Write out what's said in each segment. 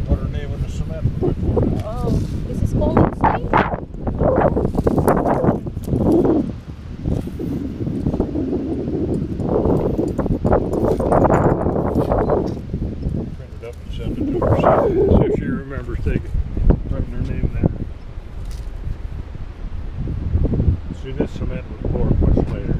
Put her name in the cement before. Oh, this is Poland Street? Print it up and send it to her. See if she remembers taking putting her name there. See, this cement was poured much later.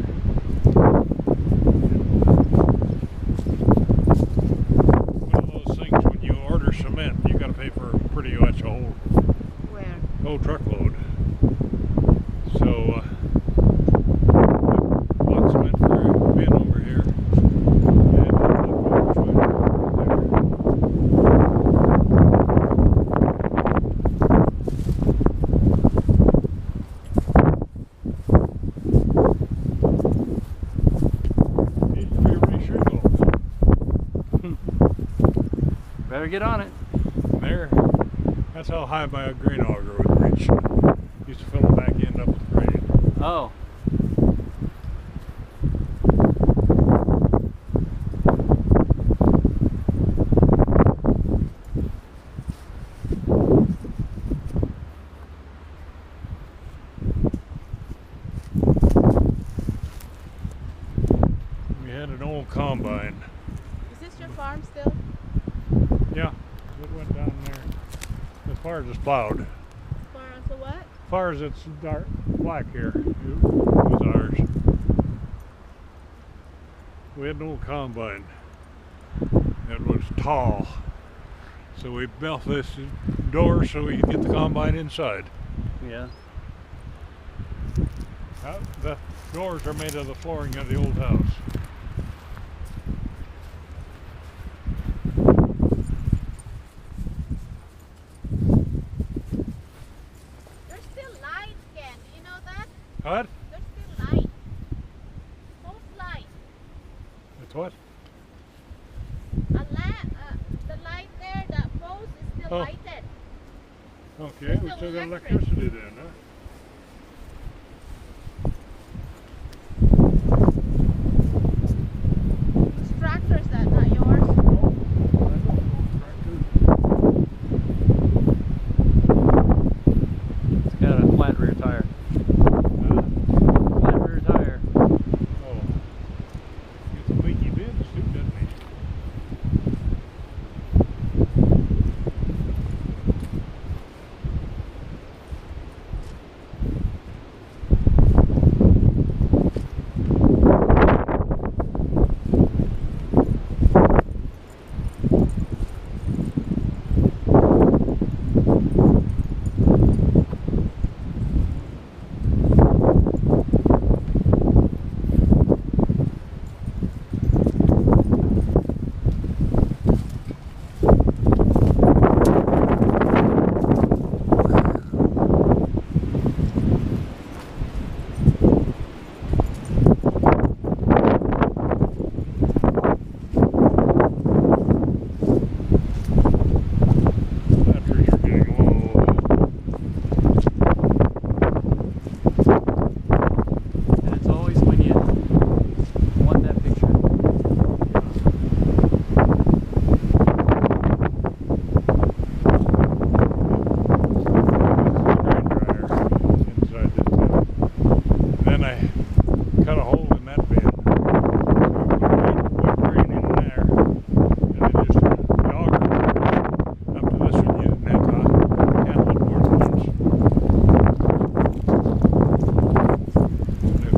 One of those things when you order cement, you got to pay for pretty much a whole truckload. So bought cement for a bin over here. Better get on it. There. That's how high my grain auger would reach. Used to fill the back end up with grain. Oh. We had an old combine. Is this your farm still? Yeah, it went down there. As far as it's plowed. As far as the what? As far as it's dark black here, it was ours. We had an old combine that was tall. So we built this door so we could get the combine inside. Yeah. The doors are made of the flooring of the old house. There's still light, Ken. Do you know that? What? There's still light. Post light. That's what? The light there, that post is still Oh. lighted. Okay, we still got electricity then, huh? Whose tractor is that? Not yours? It's got a flat rear tire. Flat rear tire. Oh. Get some leaky bins too, doesn't he? Batteries are getting low. And it's always when you want that picture. Inside this bin. Then I cut a hole in that bin. Put grain in there. And then just the auger up to this one. You didn't have to handle it more than once. Then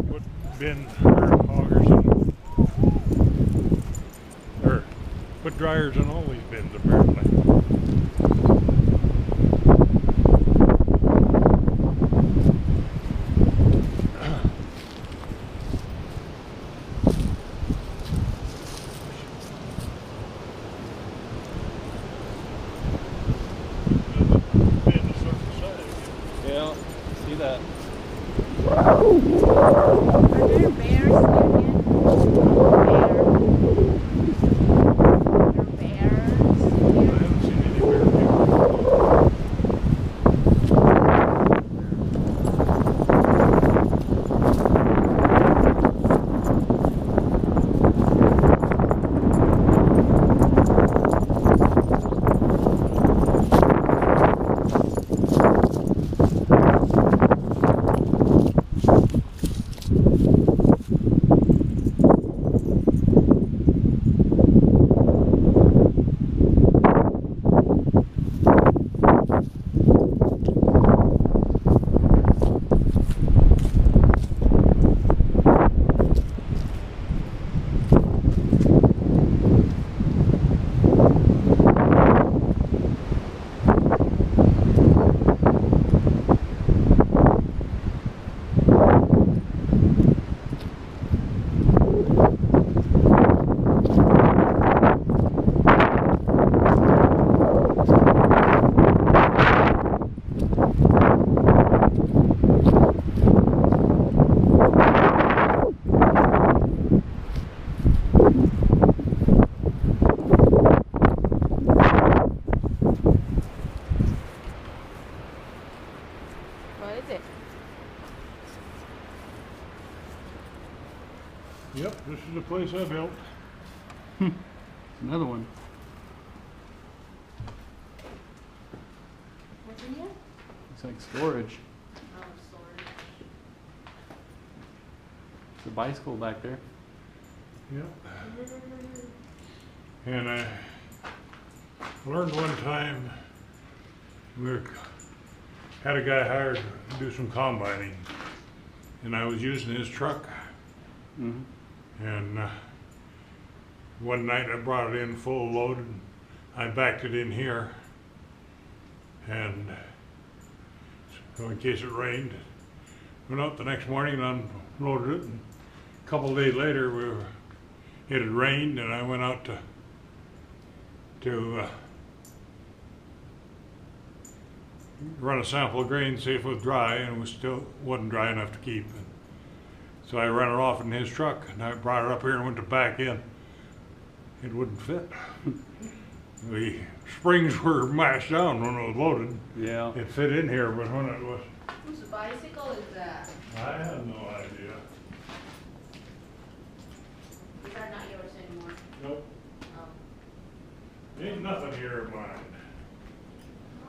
put bin or augers in, or put dryers in all these bins apparently. Yeah, see that. Are there bears here, Ken? This is the place I built. Another one. What's in here? Looks like storage. Oh, storage. There's a bicycle back there. Yeah. And I learned one time had a guy hired to do some combining, and I was using his truck. Mm-hmm. And one night I brought it in full load, and I backed it in here, and so in case it rained, went out the next morning and unloaded it. And a couple of days later, it had rained, and I went out to run a sample of grain, see if it was dry, and it was still wasn't dry enough to keep. And so I ran it off in his truck, and I brought it up here and went to back in. It wouldn't fit. The springs were mashed down when it was loaded. Yeah. It fit in here, but when it was, Whose bicycle is that? I had no idea. These are not yours anymore. Nope. Oh. Ain't nothing here of mine.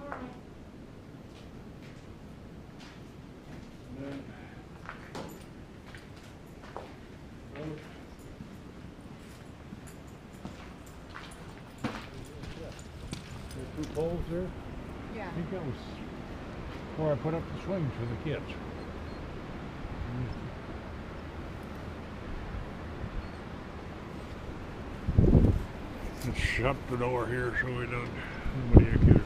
All right. And then, there's 2 poles there. Yeah. I think that was where I put up the swings for the kids. Let's shut the door here so we don't, nobody accuse